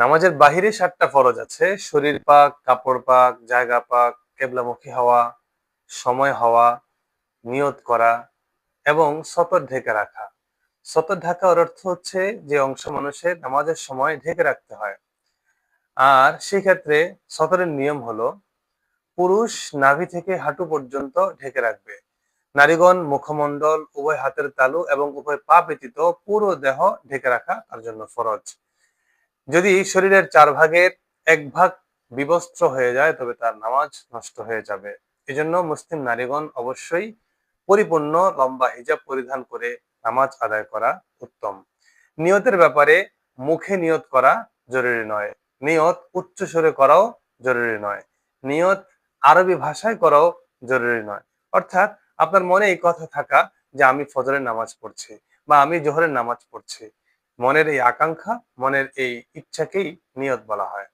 নামাজের বাহিরে 7টা ফরজ আছে: শরীর পাক, কাপড় পাক, জায়গা পাক, কেবলামুখী হওয়া, সময় হওয়া, নিয়ত করা এবং সতর ঢেকে রাখা। সতর ঢাকার অর্থ হচ্ছে যে অংশ মানুষের নামাজের সময় ঢেকে রাখতে হয়। আর সেক্ষেত্রে সতরের নিয়ম হলো, পুরুষ নাভি থেকে হাঁটু পর্যন্ত ঢেকে রাখবে। নারীগণ মুখমণ্ডল, উভয় হাতের তালু এবং উভয় পা ব্যতীত পুরো দেহ ঢেকে রাখা তার জন্য ফরজ। যদি শরীরের 4 ভাগের 1 ভাগ বিবস্ত্র হয়ে যায় তবে তার নামাজ নষ্ট হয়ে যাবে। এজন্য মুসলিম নারীগণ অবশ্যই পরিপূর্ণ লম্বা হিজাব পরিধান করে নামাজ আদায় করা উত্তম। নিয়তের ব্যাপারে মুখে নিয়ত করা জরুরি নয়, নিয়ত উচ্চ স্বরে করাও জরুরি নয়, নিয়ত আরবি ভাষায় করাও জরুরি নয়। অর্থাৎ আপনার মনে এই কথা থাকা যে আমি ফজরের নামাজ পড়ছি বা আমি জোহরের নামাজ পড়ছি, মনের এই আকাঙ্ক্ষা, মনের এই ইচ্ছাকেই নিয়ত বলা হয়।